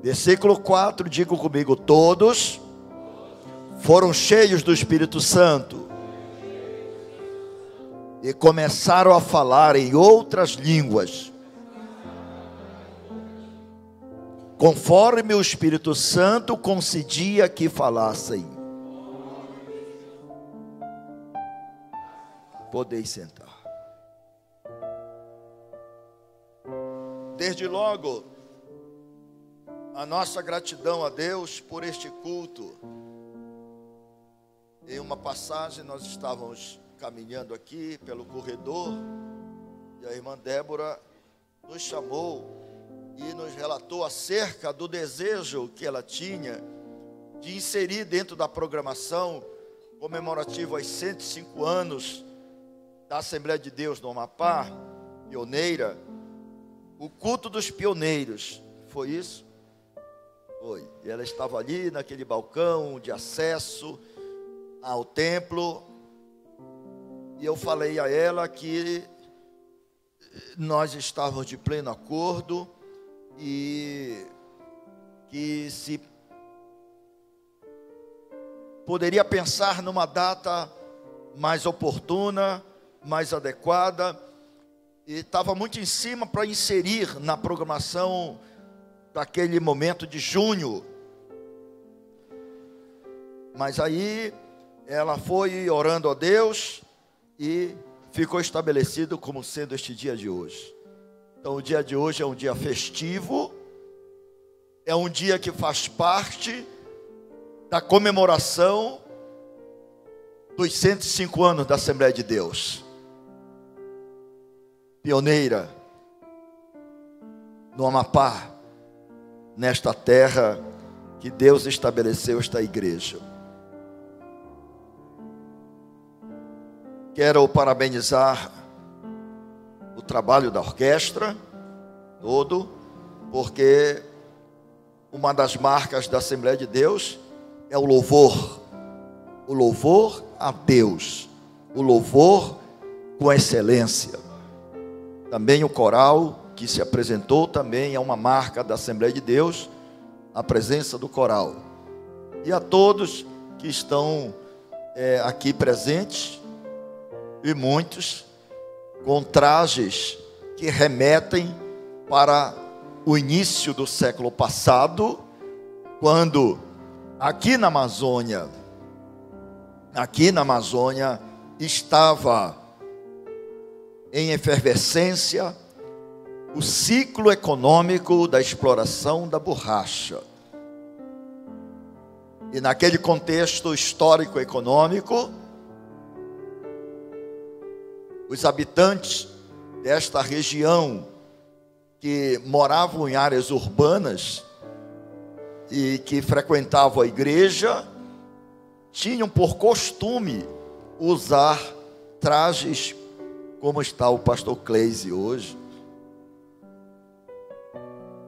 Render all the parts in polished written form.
Versículo 4, diga comigo: todos foram cheios do Espírito Santo e começaram a falar em outras línguas, conforme o Espírito Santo concedia que falassem. Podeis sentar. Desde logo, a nossa gratidão a Deus por este culto. Em uma passagem, nós estávamos caminhando aqui pelo corredor e a irmã Débora nos chamou e nos relatou acerca do desejo que ela tinha de inserir dentro da programação comemorativa aos 105 anos da Assembleia de Deus no Amapá, pioneira, o culto dos pioneiros. Foi isso? Foi. E ela estava ali naquele balcão de acesso ao templo, e eu falei a ela que nós estávamos de pleno acordo e que se poderia pensar numa data mais oportuna, mais adequada, e estava muito em cima para inserir na programação daquele momento de junho. Mas aí ela foi orando a Deus e ficou estabelecido como sendo este dia de hoje. Então o dia de hoje é um dia festivo, é um dia que faz parte da comemoração dos 105 anos da Assembleia de Deus, pioneira no Amapá, nesta terra que Deus estabeleceu esta igreja. Quero parabenizar o trabalho da orquestra todo, porque uma das marcas da Assembleia de Deus é o louvor a Deus, o louvor com excelência. Também o coral que se apresentou também é uma marca da Assembleia de Deus, a presença do coral. E a todos que estão aqui presentes, e muitos com trajes que remetem para o início do século passado, quando aqui na Amazônia estava em efervescência o ciclo econômico da exploração da borracha. E naquele contexto histórico-econômico, os habitantes desta região que moravam em áreas urbanas e que frequentavam a igreja, tinham por costume usar trajes como está o pastor Cleise hoje.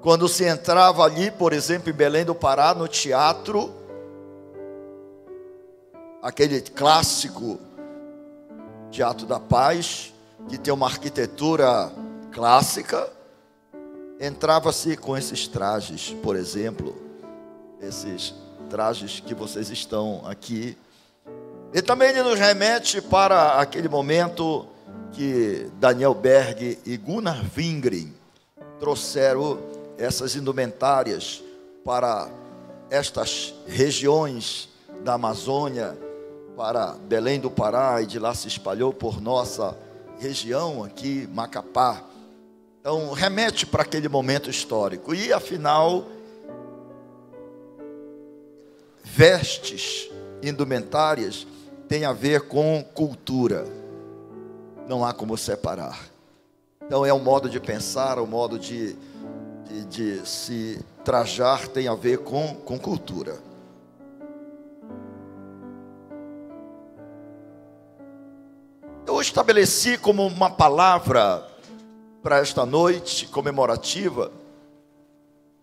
Quando se entrava ali, por exemplo, em Belém do Pará, no teatro, aquele clássico Teatro da Paz, que tem uma arquitetura clássica, entrava-se com esses trajes, por exemplo, esses trajes que vocês estão aqui. E também ele nos remete para aquele momento que Daniel Berg e Gunnar Wingren trouxeram essas indumentárias para estas regiões da Amazônia, para Belém do Pará, e de lá se espalhou por nossa região aqui, Macapá. Então remete para aquele momento histórico. E afinal, vestes, indumentárias, tem a ver com cultura. Não há como separar. Então é um modo de pensar, um modo de se trajar, tem a ver com cultura. Eu estabeleci como uma palavra para esta noite comemorativa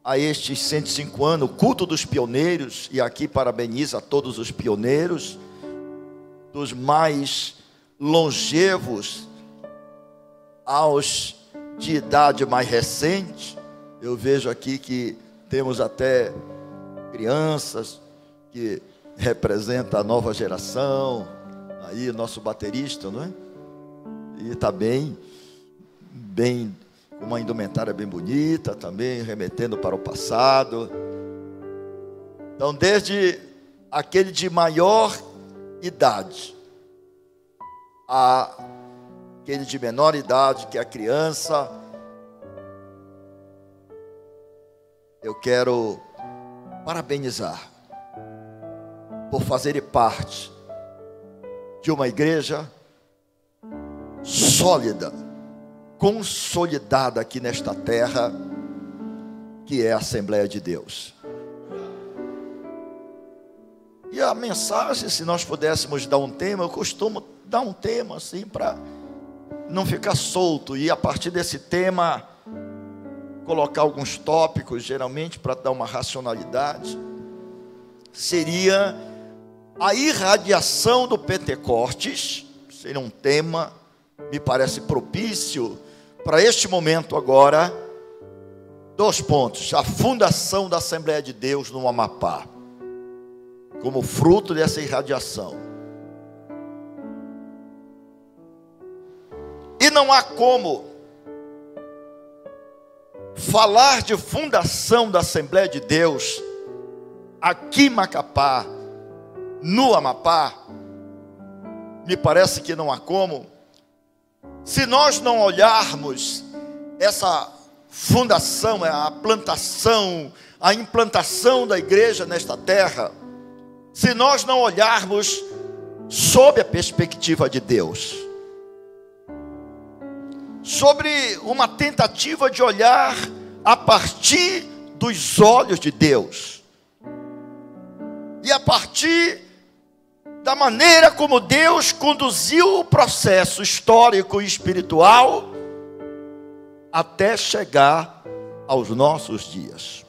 a estes 105 anos, o culto dos pioneiros, e aqui parabenizo a todos os pioneiros, dos mais longevos aos de idade mais recente. Eu vejo aqui que temos até crianças que representam a nova geração, aí nosso baterista, não é? E está bem, com uma indumentária bem bonita, também remetendo para o passado. Então, desde aquele de maior idade a aquele de menor idade, que é a criança, eu quero parabenizar por fazerem parte de uma igreja sólida, consolidada aqui nesta terra, que é a Assembleia de Deus. E a mensagem, se nós pudéssemos dar um tema, eu costumo dar um tema assim para não ficar solto, e a partir desse tema colocar alguns tópicos, geralmente para dar uma racionalidade. Seria a irradiação do Pentecostes. Seria um tema, me parece propício para este momento agora. 2 pontos: a fundação da Assembleia de Deus no Amapá, como fruto dessa irradiação. E não há como falar de fundação da Assembleia de Deus aqui em Macapá, no Amapá, me parece que não há como, se nós não olharmos essa fundação, a plantação, a implantação da igreja nesta terra, se nós não olharmos sob a perspectiva de Deus, sobre uma tentativa de olhar a partir dos olhos de Deus, e a partir da maneira como Deus conduziu o processo histórico e espiritual até chegar aos nossos dias.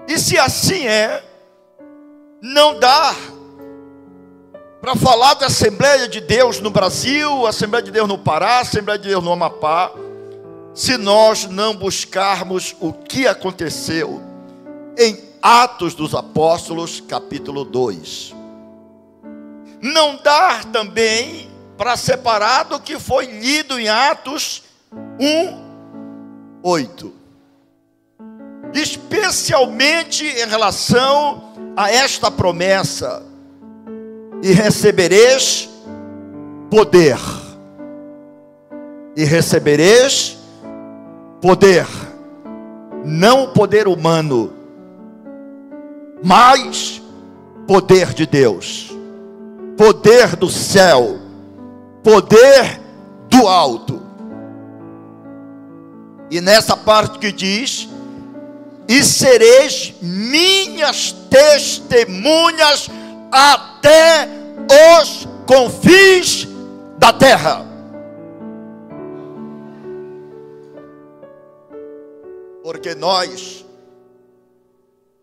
E se assim é, não dá para falar da Assembleia de Deus no Brasil, Assembleia de Deus no Pará, Assembleia de Deus no Amapá, se nós não buscarmos o que aconteceu em Atos dos Apóstolos, capítulo 2. Não dá também para separar do que foi lido em Atos 1:8. Especialmente em relação a esta promessa: e recebereis poder. E recebereis poder. Não o poder humano, mas poder de Deus. Poder do céu. Poder do alto. E nessa parte que diz: e sereis minhas testemunhas até os confins da terra. Porque nós,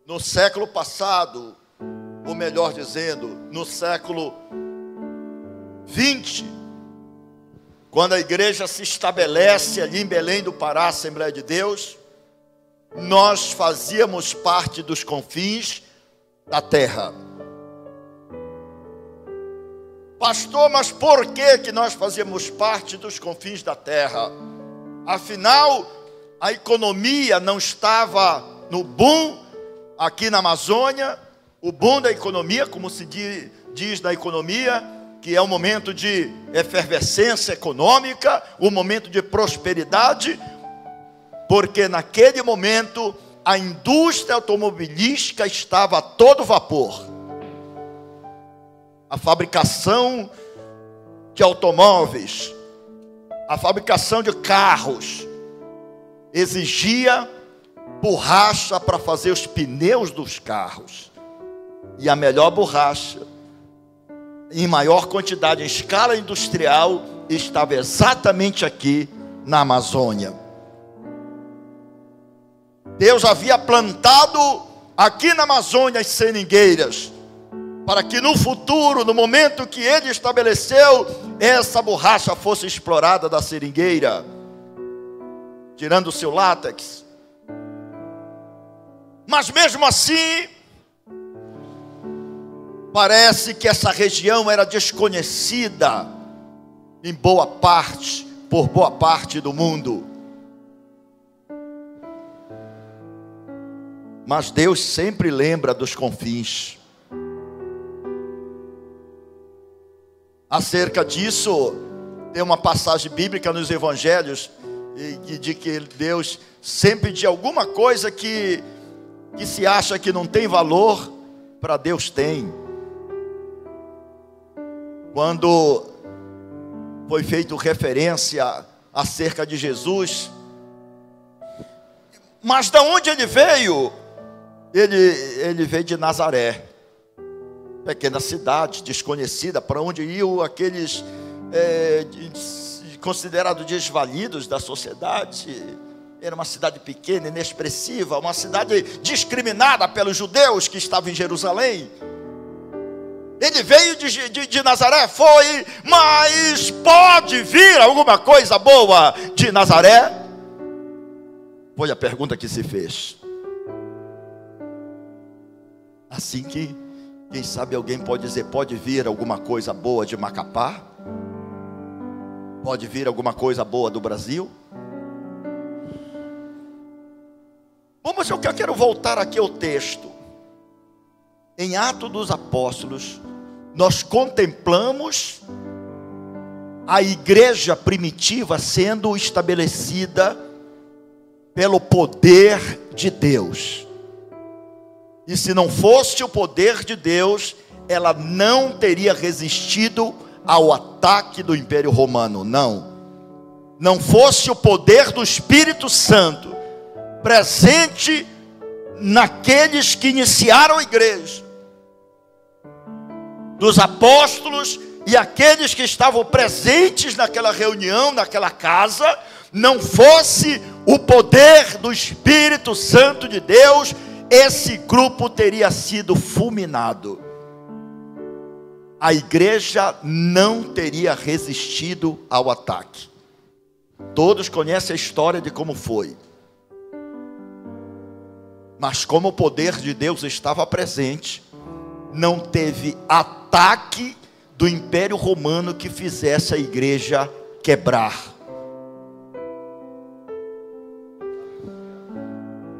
no século passado, ou melhor dizendo, no século 20, quando a igreja se estabelece ali em Belém do Pará, Assembleia de Deus, nós fazíamos parte dos confins da terra. Pastor, mas por que nós fazíamos parte dos confins da terra? Afinal, a economia não estava no boom aqui na Amazônia. O boom da economia, como se diz na economia, que é um momento de efervescência econômica, um momento de prosperidade, porque naquele momento a indústria automobilística estava a todo vapor. A fabricação de automóveis, a fabricação de carros, exigia borracha para fazer os pneus dos carros. E a melhor borracha, em maior quantidade, em escala industrial, estava exatamente aqui na Amazônia. Deus havia plantado aqui na Amazônia as seringueiras, para que no futuro, no momento que Ele estabeleceu, essa borracha fosse explorada da seringueira, tirando o seu látex, Mas mesmo assim, parece que essa região era desconhecida por boa parte do mundo. Mas Deus sempre lembra dos confins. Acerca disso, tem uma passagem bíblica nos evangelhos de que Deus sempre, de alguma coisa que se acha que não tem valor, para Deus tem. Quando foi feito referência acerca de Jesus, mas de onde ele veio? Ele veio de Nazaré, pequena cidade desconhecida, para onde iam aqueles considerados desvalidos da sociedade. Era uma cidade pequena, inexpressiva, uma cidade discriminada pelos judeus que estavam em Jerusalém. Ele veio de Nazaré, foi, mas pode vir alguma coisa boa de Nazaré? Foi a pergunta que se fez. Assim que, quem sabe alguém pode dizer, pode vir alguma coisa boa de Macapá? Pode vir alguma coisa boa do Brasil? Bom, mas eu quero voltar aqui ao texto. Em Atos dos Apóstolos, nós contemplamos a igreja primitiva sendo estabelecida pelo poder de Deus. E se não fosse o poder de Deus, ela não teria resistido ao ataque do Império Romano. Não fosse o poder do Espírito Santo presente naqueles que iniciaram a igreja, dos apóstolos e aqueles que estavam presentes naquela reunião, naquela casa, não fosse o poder do Espírito Santo de Deus, esse grupo teria sido fulminado. A igreja não teria resistido ao ataque. Todos conhecem a história de como foi. Mas como o poder de Deus estava presente, não teve ataque do Império Romano que fizesse a igreja quebrar.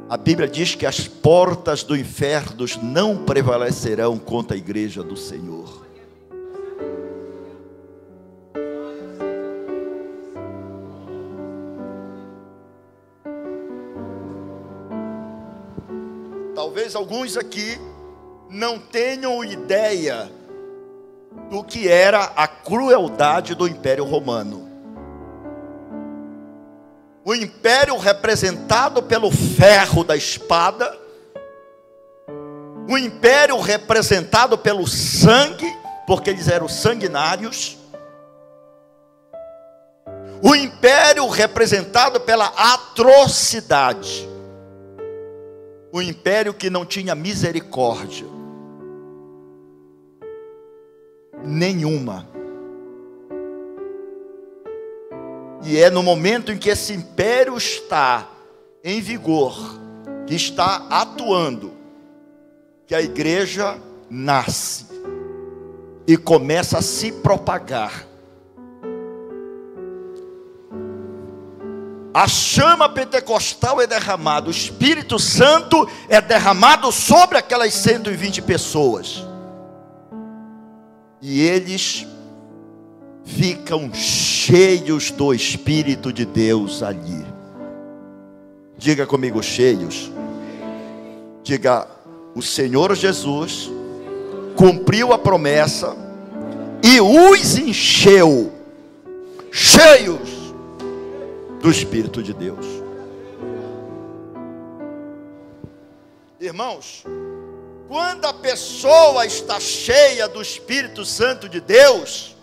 A Bíblia diz que as portas do inferno não prevalecerão contra a igreja do Senhor. Talvez alguns aqui não tenham ideia do que era a crueldade do Império Romano. O império representado pelo ferro da espada, o império representado pelo sangue, porque eles eram sanguinários, o império representado pela atrocidade, o império que não tinha misericórdia nenhuma. E é no momento em que esse império está em vigor, que está atuando, que a igreja nasce e começa a se propagar. A chama pentecostal é derramada, o Espírito Santo é derramado sobre aquelas 120 pessoas. E eles ficam cheios do Espírito de Deus ali. Diga comigo, cheios. Diga, o Senhor Jesus cumpriu a promessa e os encheu, cheios do Espírito de Deus. Irmãos, quando a pessoa está cheia do Espírito Santo de Deus,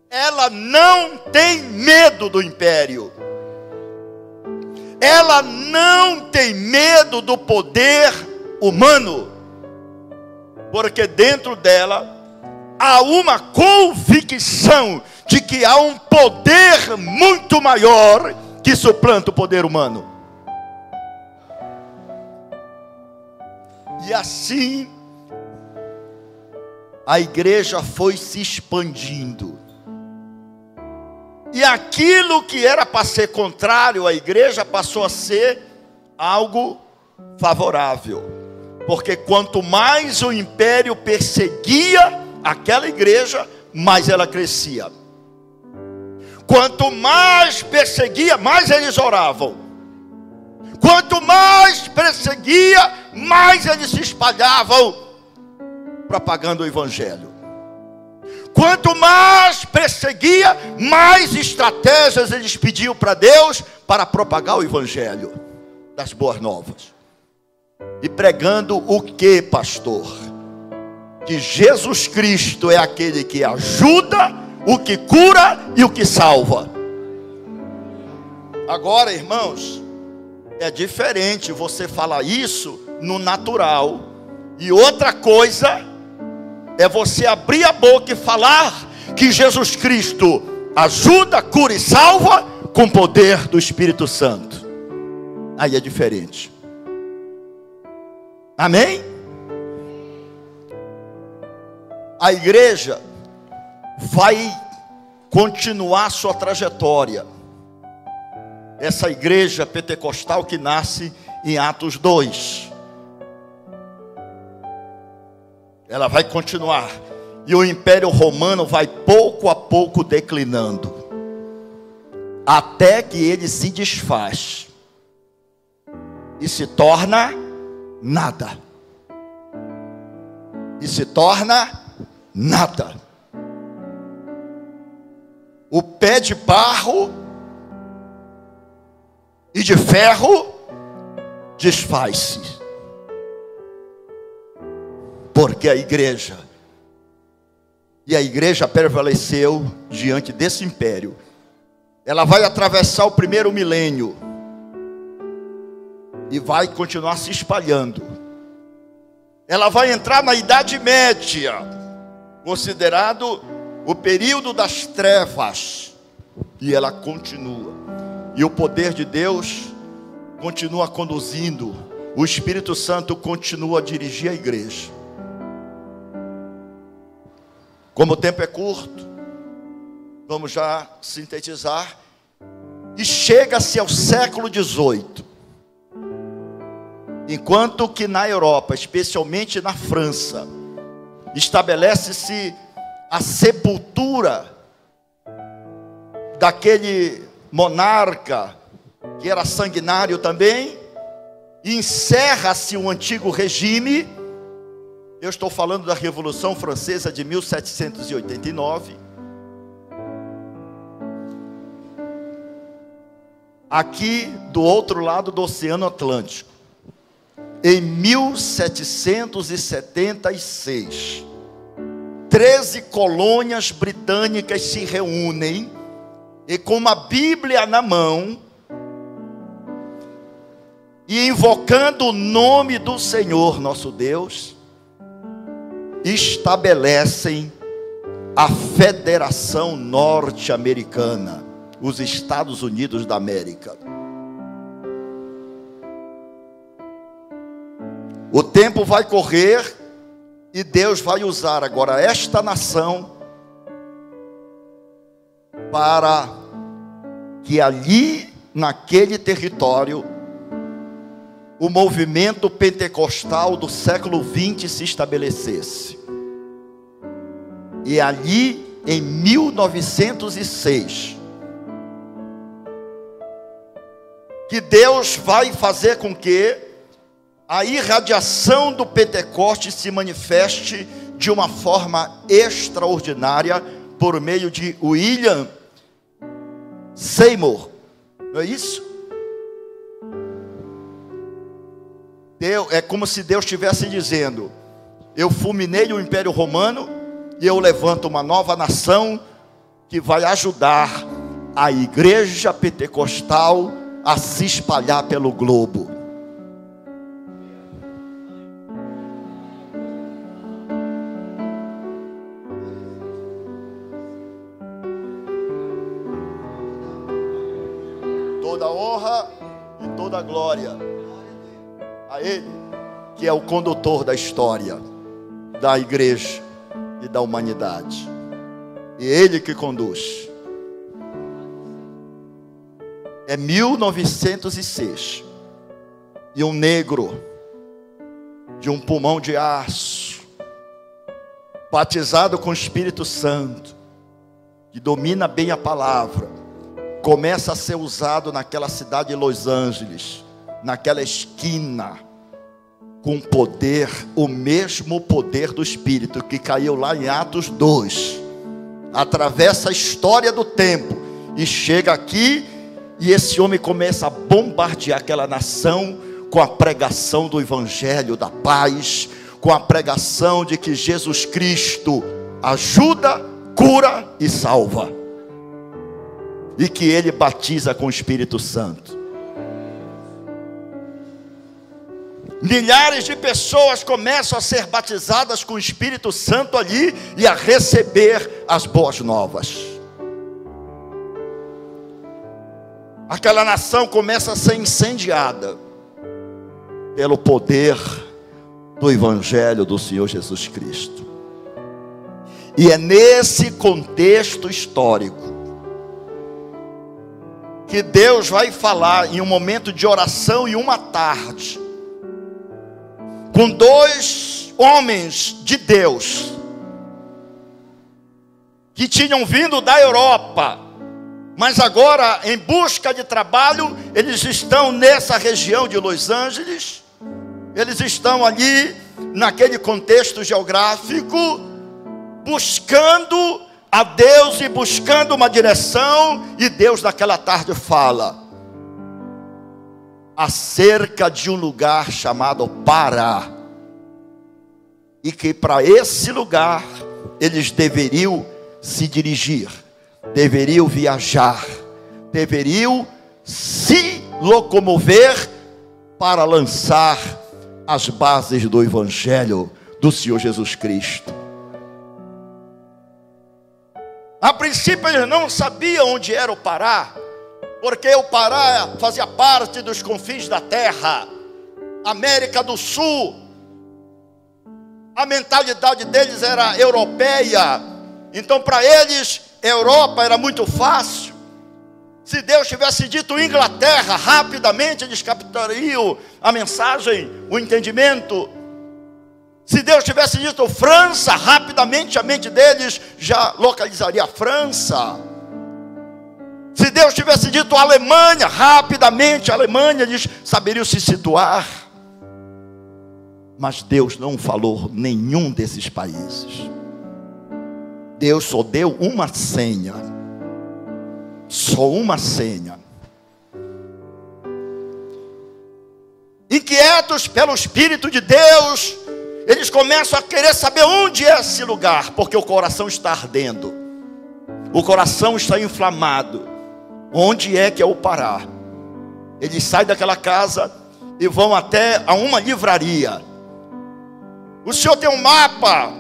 ela não tem medo do império. Ela não tem medo do poder humano. Porque dentro dela há uma convicção de que há um poder muito maior que suplanta o poder humano. E assim a igreja foi se expandindo. E aquilo que era para ser contrário à igreja passou a ser algo favorável. Porque quanto mais o império perseguia aquela igreja, mais ela crescia. Quanto mais perseguia, mais eles oravam. Quanto mais perseguia, mais eles se espalhavam propagando o evangelho. Quanto mais perseguia, mais estratégias eles pediam para Deus para propagar o evangelho das boas novas. E pregando o que, pastor? Que Jesus Cristo é aquele que ajuda, o que cura e o que salva. Agora, irmãos, é diferente você falar isso no natural. E outra coisa é você abrir a boca e falar que Jesus Cristo ajuda, cura e salva com o poder do Espírito Santo. Aí é diferente. Amém? A igreja vai continuar sua trajetória. Essa igreja pentecostal que nasce em Atos 2. Ela vai continuar. E o Império Romano vai pouco a pouco declinando. Até que ele se desfaz. E se torna nada. E se torna nada. O pé de barro e de ferro desfaz-se. Porque a igreja prevaleceu diante desse império. Ela vai atravessar o primeiro milênio e vai continuar se espalhando. Ela vai entrar na Idade Média, considerado o período das trevas, e ela continua. E o poder de Deus continua conduzindo. O Espírito Santo continua a dirigir a igreja. Como o tempo é curto, vamos já sintetizar. E chega-se ao século XVIII. Enquanto que na Europa, especialmente na França, estabelece-se a sepultura daquele monarca que era sanguinário também, e encerra-se o antigo regime. Eu estou falando da Revolução Francesa de 1789. Aqui do outro lado do Oceano Atlântico, em 1776, 13 colônias britânicas se reúnem e com uma Bíblia na mão e invocando o nome do Senhor nosso Deus, estabelecem a Federação Norte-Americana, os Estados Unidos da América. O tempo vai correr e Deus vai usar agora esta nação para que ali, naquele território, o movimento pentecostal do século XX se estabelecesse. E ali, em 1906, que Deus vai fazer com que a irradiação do Pentecostes se manifeste de uma forma extraordinária por meio de William Seymour. Não é isso? É como se Deus estivesse dizendo: eu fulminei o Império Romano e eu levanto uma nova nação que vai ajudar a igreja pentecostal a se espalhar pelo globo. Toda honra e toda glória a Ele. que é o condutor da história, da igreja e da humanidade. E ele que conduz. É 1906. E um negro, de um pulmão de aço, batizado com o Espírito Santo, que domina bem a palavra, começa a ser usado naquela cidade de Los Angeles, naquela esquina, com poder, o mesmo poder do Espírito que caiu lá em Atos 2, atravessa a história do tempo e chega aqui, e esse homem começa a bombardear aquela nação com a pregação do Evangelho da paz, com a pregação de que Jesus Cristo ajuda, cura e salva, e que Ele batiza com o Espírito Santo. Milhares de pessoas começam a ser batizadas com o Espírito Santo ali e a receber as boas novas. Aquela nação começa a ser incendiada pelo poder do Evangelho do Senhor Jesus Cristo. E é nesse contexto histórico que Deus vai falar em um momento de oração e uma tarde, com dois homens de Deus, que tinham vindo da Europa, mas agora em busca de trabalho, eles estão nessa região de Los Angeles, eles estão ali, naquele contexto geográfico, buscando a Deus e buscando uma direção, e Deus naquela tarde fala acerca de um lugar chamado Pará, e que para esse lugar eles deveriam se dirigir, deveriam viajar, deveriam se locomover para lançar as bases do Evangelho do Senhor Jesus Cristo. A princípio eles não sabiam onde era o Pará, porque o Pará fazia parte dos confins da terra, América do Sul. A mentalidade deles era europeia, então para eles Europa era muito fácil. Se Deus tivesse dito Inglaterra, rapidamente eles captariam a mensagem, o entendimento. Se Deus tivesse dito França, rapidamente a mente deles já localizaria a França. Se Deus tivesse dito Alemanha, rapidamente a Alemanha eles saberiam se situar. Mas Deus não falou nenhum desses países. Deus só deu uma senha. Só uma senha. Inquietos pelo Espírito de Deus, eles começam a querer saber onde é esse lugar, porque o coração está ardendo, o coração está inflamado. Onde é que é o Pará? Eles saem daquela casa e vão até a uma livraria. O senhor tem um mapa?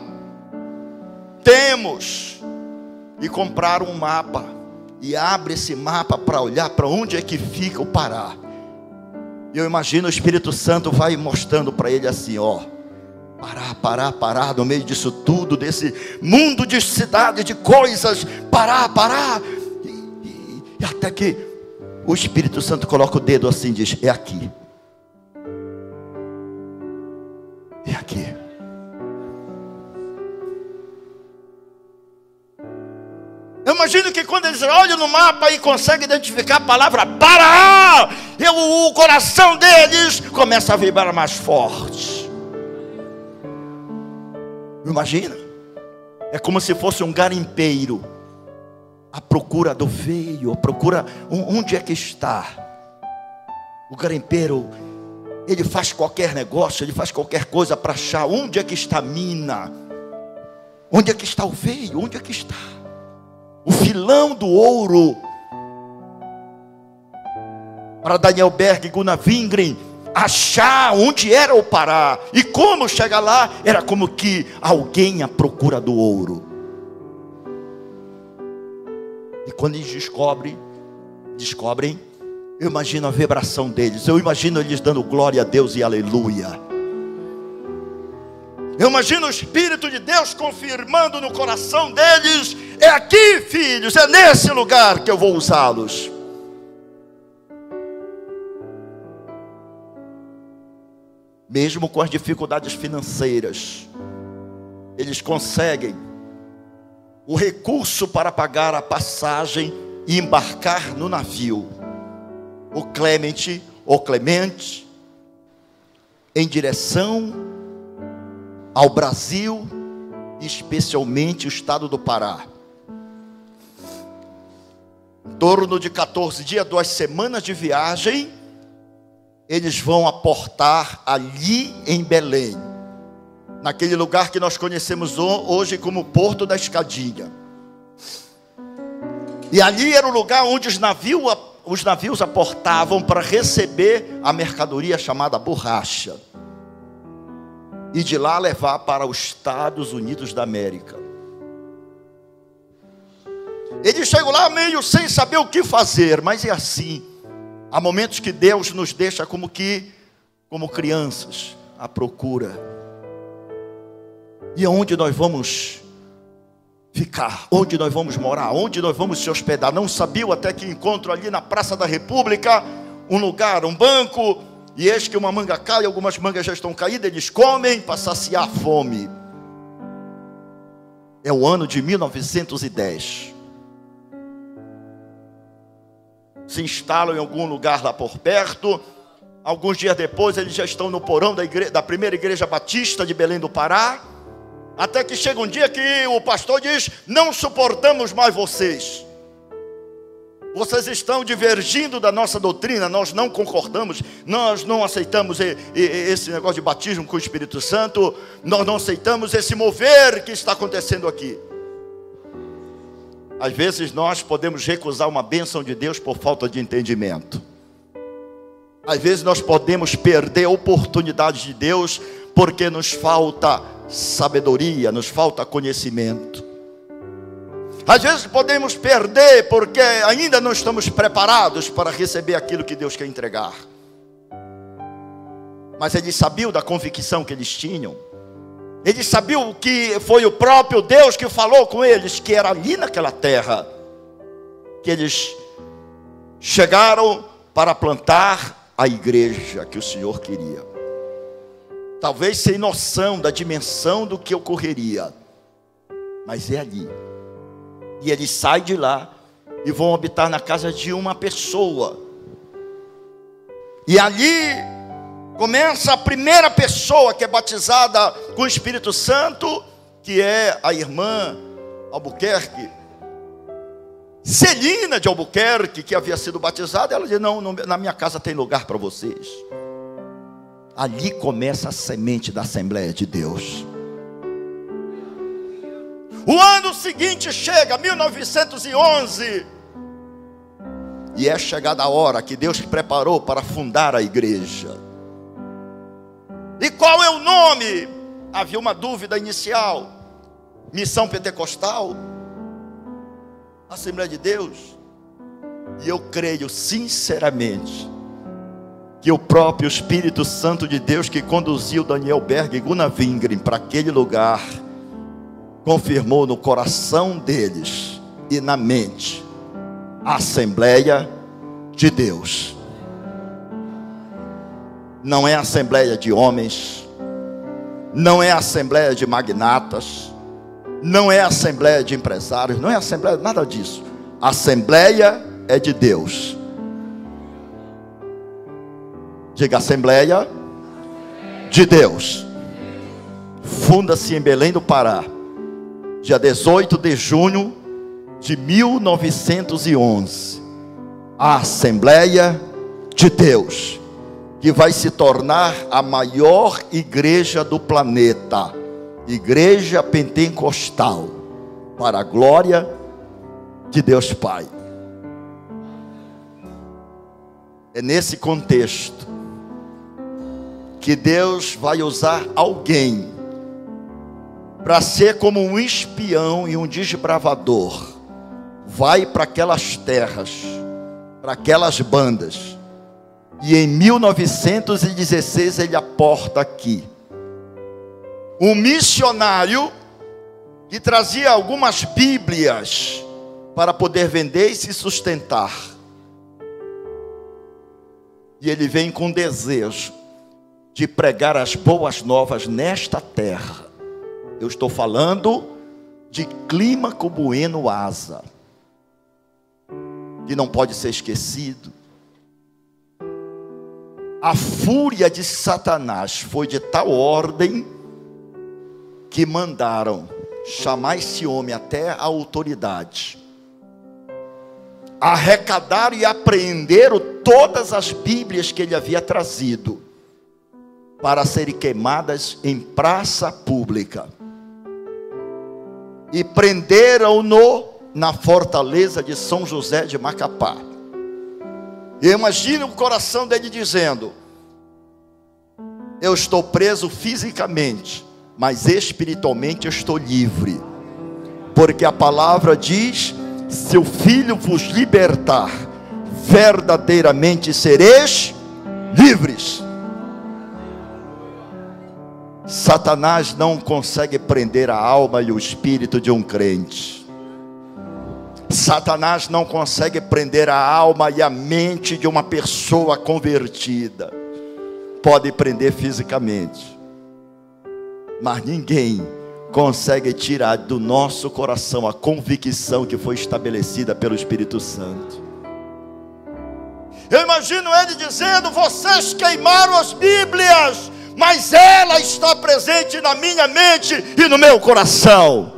Temos. E compraram um mapa, e abre esse mapa para olhar para onde é que fica o Pará. E eu imagino o Espírito Santo vai mostrando para ele assim, ó, Pará, no meio disso tudo, desse mundo de cidade, de coisas, Pará. E até que o Espírito Santo coloca o dedo assim e diz, é aqui. É aqui. Eu imagino que quando eles olham no mapa e conseguem identificar a palavra Pará, o coração deles começa a vibrar mais forte. Imagina, é como se fosse um garimpeiro à procura do veio, à procura, onde é que está? O garimpeiro, ele faz qualquer negócio, ele faz qualquer coisa para achar onde é que está a mina, onde é que está o veio, onde é que está o filão do ouro. Para Daniel Berg e Gunnar Wingren achar onde era o Pará e como chegar lá, era como que alguém à procura do ouro. E quando eles descobrem, eu imagino a vibração deles, eu imagino eles dando glória a Deus e aleluia. Eu imagino o Espírito de Deus confirmando no coração deles: é aqui, filhos, é nesse lugar que eu vou usá-los. Mesmo com as dificuldades financeiras, eles conseguem o recurso para pagar a passagem e embarcar no navio. O Clemente, em direção ao Brasil, especialmente o estado do Pará. Em torno de 14 dias, 2 semanas de viagem, eles vão aportar ali em Belém, naquele lugar que nós conhecemos hoje como Porto da Escadinha. E ali era o lugar onde os navios aportavam para receber a mercadoria chamada borracha, e de lá levar para os Estados Unidos da América. Eles chegam lá meio sem saber o que fazer, mas é assim. Há momentos que Deus nos deixa como crianças à procura. E aonde nós vamos ficar? Onde nós vamos morar? Onde nós vamos se hospedar? Não sabiam até que encontram ali na Praça da República um lugar, um banco. E eis que uma manga cai, algumas mangas já estão caídas, eles comem para saciar a fome. É o ano de 1910. Se instalam em algum lugar lá por perto. Alguns dias depois eles já estão no porão da primeira igreja batista de Belém do Pará. Até que chega um dia que o pastor diz: não suportamos mais vocês. Vocês estão divergindo da nossa doutrina, nós não concordamos, nós não aceitamos esse negócio de batismo com o Espírito Santo, nós não aceitamos esse mover que está acontecendo aqui. Às vezes nós podemos recusar uma bênção de Deus por falta de entendimento. Às vezes nós podemos perder oportunidades de Deus porque nos falta sabedoria, nos falta conhecimento. Às vezes podemos perder porque ainda não estamos preparados para receber aquilo que Deus quer entregar. Mas eles sabiam da convicção que eles tinham. Eles sabiam que foi o próprio Deus que falou com eles, que era ali naquela terra que eles chegaram para plantar a igreja que o Senhor queria. Talvez sem noção da dimensão do que ocorreria, mas é ali. E eles saem de lá e vão habitar na casa de uma pessoa. E ali começa a primeira pessoa que é batizada com o Espírito Santo, que é a irmã Albuquerque, Celina de Albuquerque, que havia sido batizada. Ela diz: não, na minha casa tem lugar para vocês. Ali começa a semente da Assembleia de Deus. O ano seguinte chega, 1911, e é chegada a hora que Deus preparou para fundar a igreja. E qual é o nome? Havia uma dúvida inicial: Missão Pentecostal, Assembleia de Deus. E eu creio sinceramente que o próprio Espírito Santo de Deus, que conduziu Daniel Berg e Gunnar Wingren para aquele lugar, confirmou no coração deles e na mente a Assembleia de Deus. Não é a assembleia de homens, não é a assembleia de magnatas, não é a assembleia de empresários, não é a assembleia, nada disso. A Assembleia é de Deus. Diga: Assembleia de Deus. Funda-se em Belém do Pará, dia 18 de junho de 1911, a Assembleia de Deus, que vai se tornar a maior igreja do planeta, Igreja Pentecostal, para a glória de Deus Pai. É nesse contexto que Deus vai usar alguém para ser como um espião e um desbravador. Vai para aquelas terras, para aquelas bandas. E em 1916 ele aporta aqui. um missionário que trazia algumas Bíblias para poder vender e se sustentar. E ele vem com desejo de pregar as boas novas nesta terra. Eu estou falando de Clímaco Bueno Asa, que não pode ser esquecido. A fúria de Satanás foi de tal ordem que mandaram chamar esse homem até a autoridade, arrecadaram e apreenderam todas as Bíblias que ele havia trazido para serem queimadas em praça pública, e prenderam-no na fortaleza de São José de Macapá. E imagine o coração dele dizendo: eu estou preso fisicamente, mas espiritualmente eu estou livre, porque a palavra diz: se o Filho vos libertar, verdadeiramente sereis livres. Satanás não consegue prender a alma e o espírito de um crente. Satanás não consegue prender a alma e a mente de uma pessoa convertida. Pode prender fisicamente, mas ninguém consegue tirar do nosso coração a convicção que foi estabelecida pelo Espírito Santo. Eu imagino ele dizendo: vocês queimaram as Bíblias, mas ela está presente na minha mente e no meu coração.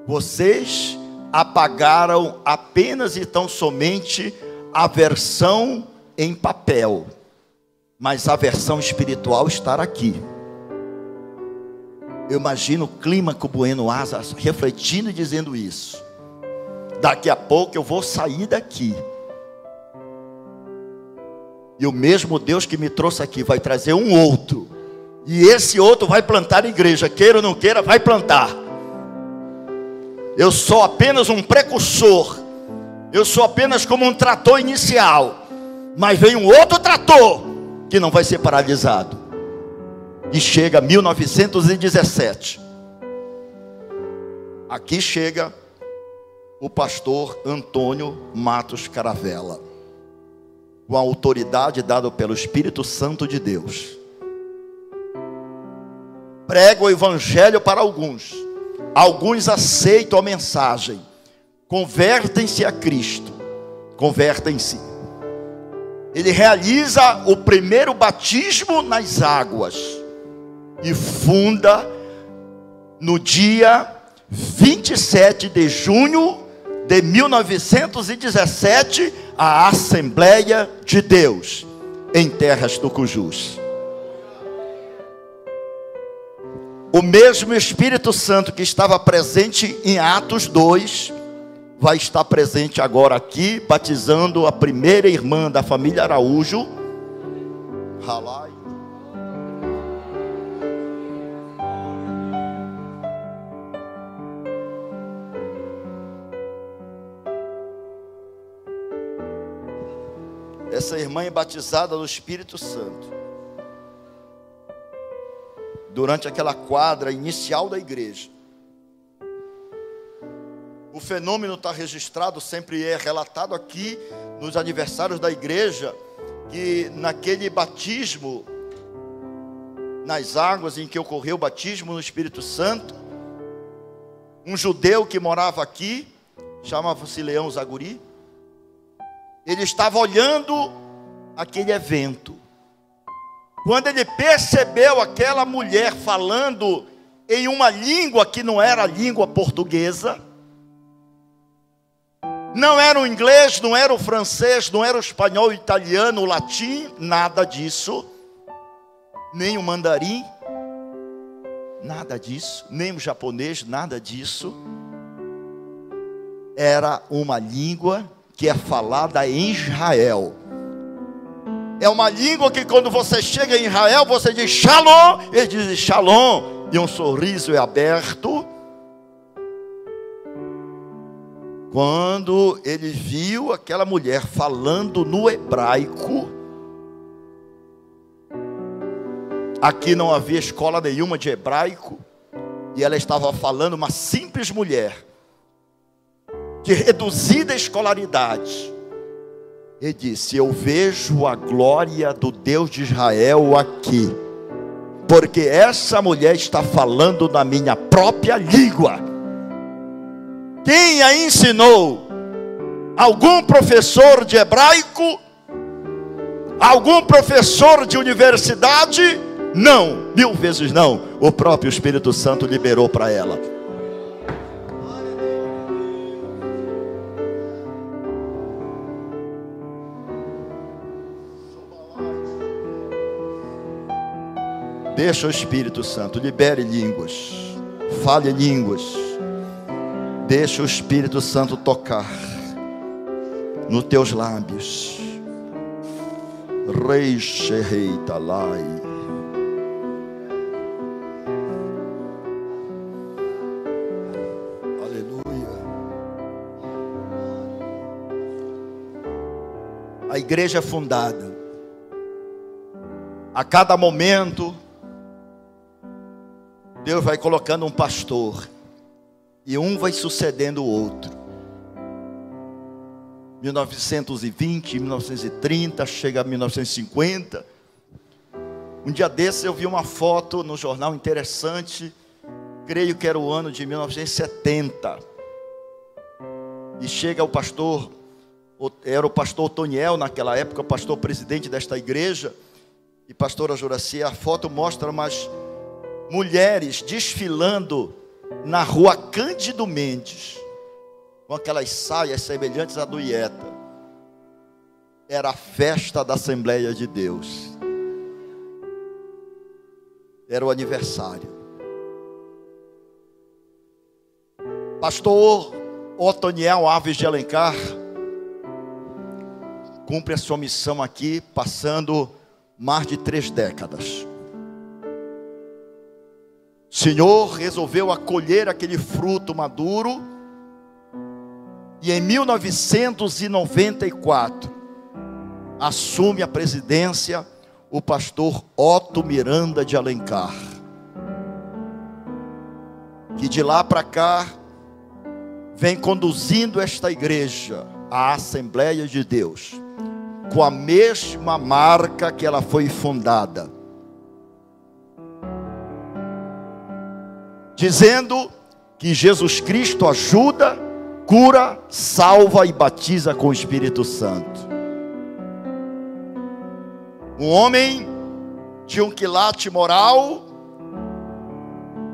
Vocês apagaram apenas e tão somente a versão em papel, mas a versão espiritual está aqui. Eu imagino o Clímaco Bueno Asa refletindo e dizendo isso: daqui a pouco eu vou sair daqui, e o mesmo Deus que me trouxe aqui vai trazer um outro, e esse outro vai plantar igreja, queira ou não queira, vai plantar. Eu sou apenas um precursor, eu sou apenas como um trator inicial, mas vem um outro trator que não vai ser paralisado. E chega 1917, aqui chega o pastor Antônio Matos Caravela, com a autoridade dada pelo Espírito Santo de Deus. Prega o evangelho para alguns, alguns aceitam a mensagem, convertem-se a Cristo, convertem-se. Ele realiza o primeiro batismo nas águas e funda no dia 27 de junho de 1917 a Assembleia de Deus em Terras do Cujus. O mesmo Espírito Santo que estava presente em Atos 2 vai estar presente agora aqui, batizando a primeira irmã da família Araújo. Halai. Essa irmã é batizada no Espírito Santo durante aquela quadra inicial da igreja. O fenômeno está registrado, sempre é relatado aqui nos aniversários da igreja, que naquele batismo nas águas em que ocorreu o batismo no Espírito Santo, um judeu que morava aqui, chamava-se Leão Zaguri, ele estava olhando aquele evento. Quando ele percebeu aquela mulher falando em uma língua que não era a língua portuguesa, não era o inglês, não era o francês, não era o espanhol, o italiano, o latim, nada disso, nem o mandarim, nada disso, nem o japonês, nada disso. Era uma língua que é falada em Israel. É uma língua que quando você chega em Israel, você diz Shalom, ele diz Shalom, e um sorriso é aberto. Quando ele viu aquela mulher falando no hebraico, aqui não havia escola nenhuma de hebraico, e ela estava falando, uma simples mulher, de reduzida escolaridade. Ele disse: eu vejo a glória do Deus de Israel aqui, porque essa mulher está falando na minha própria língua. Quem a ensinou? Algum professor de hebraico? Algum professor de universidade? Não, 1000 vezes não. O próprio Espírito Santo liberou para ela. Deixa o Espírito Santo, libere línguas, fale línguas. Deixa o Espírito Santo tocar nos teus lábios. Rei Shehei Talai. Aleluia. A igreja é fundada. A cada momento Deus vai colocando um pastor, e um vai sucedendo o outro. 1920, 1930, chega a 1950. Um dia desses eu vi uma foto no jornal interessante, creio que era o ano de 1970. E chega o pastor, era o pastor Otoniel naquela época, o pastor presidente desta igreja, e pastora Juraci. A foto mostra umas mulheres desfilando na rua Cândido Mendes, com aquelas saias semelhantes à do Ieta. Era a festa da Assembleia de Deus, era o aniversário. Pastor Otoniel Alves de Alencar cumpre a sua missão aqui, passando mais de 3 décadas. O Senhor resolveu acolher aquele fruto maduro, e em 1994 assume a presidência o pastor Otto Miranda de Alencar, que de lá para cá vem conduzindo esta igreja, a Assembleia de Deus, com a mesma marca que ela foi fundada, dizendo que Jesus Cristo ajuda, cura, salva e batiza com o Espírito Santo. Um homem de um quilate moral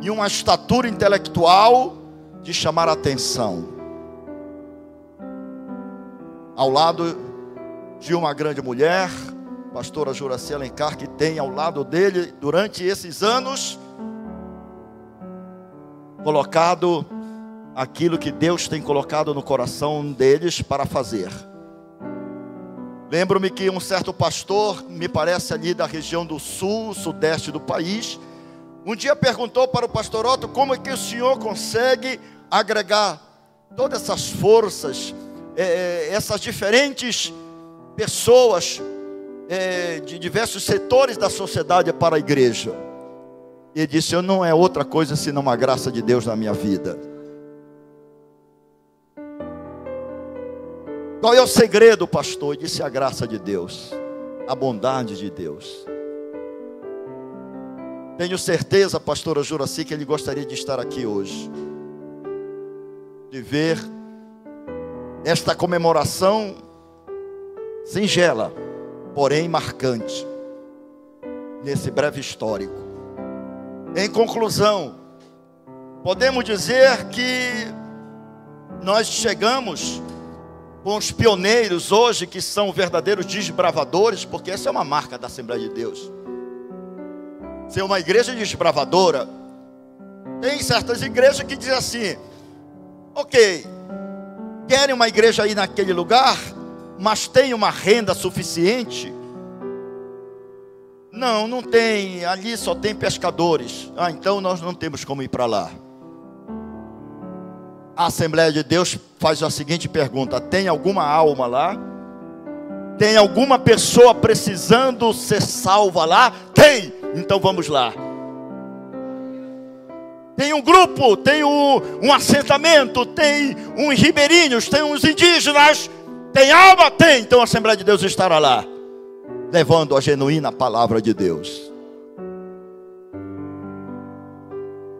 e uma estatura intelectual de chamar a atenção, ao lado de uma grande mulher, pastora Juraci Alencar, que tem ao lado dele, durante esses anos, colocado aquilo que Deus tem colocado no coração deles para fazer. Lembro-me que um certo pastor, me parece ali da região do sul, sudeste do país, um dia perguntou para o pastor Otto: como é que o senhor consegue agregar todas essas forças, essas diferentes pessoas de diversos setores da sociedade para a igreja? E ele disse: eu não é outra coisa senão a graça de Deus na minha vida. Qual é o segredo, pastor? Ele disse: a graça de Deus, a bondade de Deus. Tenho certeza, pastora Juraci, que ele gostaria de estar aqui hoje, de ver esta comemoração singela, porém marcante, nesse breve histórico. Em conclusão, podemos dizer que nós chegamos com os pioneiros hoje, que são verdadeiros desbravadores, porque essa é uma marca da Assembleia de Deus, ser uma igreja desbravadora. Tem certas igrejas que dizem assim: ok, querem uma igreja aí naquele lugar, mas tem uma renda suficiente? Não, não tem, ali só tem pescadores. Então nós não temos como ir para lá. A Assembleia de Deus faz a seguinte pergunta: tem alguma alma lá? Tem alguma pessoa precisando ser salva lá? Tem! Então vamos lá. Tem um grupo, tem um assentamento, tem uns ribeirinhos, tem uns indígenas. Tem alma? Tem! Então a Assembleia de Deus estará lá, levando a genuína palavra de Deus.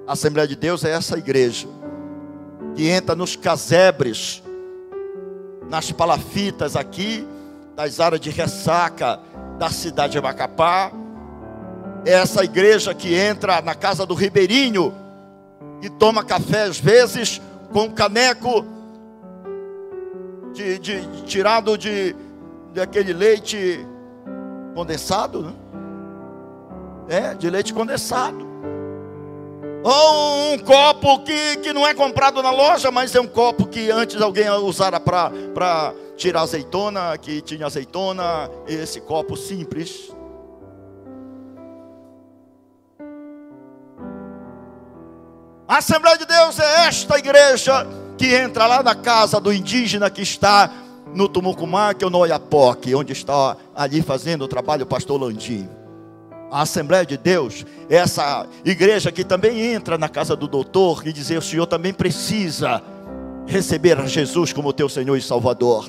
A Assembleia de Deus é essa igreja que entra nos casebres, nas palafitas aqui, das áreas de ressaca da cidade de Macapá. É essa igreja que entra na casa do ribeirinho, que toma café às vezes com um caneco tirado daquele leite condensado, né? De leite condensado. Ou um copo que não é comprado na loja, mas é um copo que antes alguém usara para tirar azeitona, que tinha azeitona, esse copo simples. A Assembleia de Deus é esta igreja que entra lá na casa do indígena que está no Tumucumá, que é o Noiapoque, onde está ali fazendo o trabalho o pastor Landim. A Assembleia de Deus é essa igreja que também entra na casa do doutor e diz: o senhor também precisa receber a Jesus como teu Senhor e Salvador.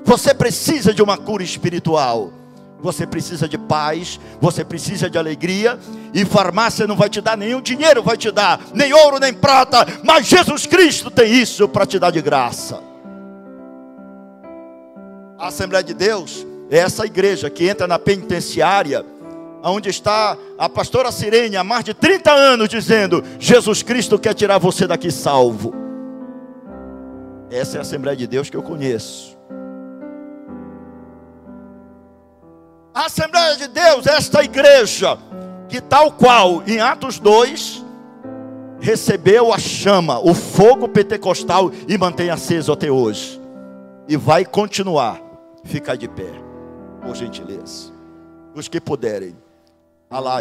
Você precisa de uma cura espiritual. Você precisa de paz, você precisa de alegria. E farmácia não vai te dar, nenhum dinheiro vai te dar, nem ouro, nem prata, mas Jesus Cristo tem isso para te dar de graça. A Assembleia de Deus é essa igreja que entra na penitenciária, onde está a pastora Sirene há mais de 30 anos dizendo: Jesus Cristo quer tirar você daqui salvo. Essa é a Assembleia de Deus que eu conheço. A Assembleia de Deus é esta igreja que, tal qual em Atos 2, recebeu a chama, o fogo pentecostal, e mantém aceso até hoje. E vai continuar. Fica de pé, por gentileza. Os que puderem. Alá.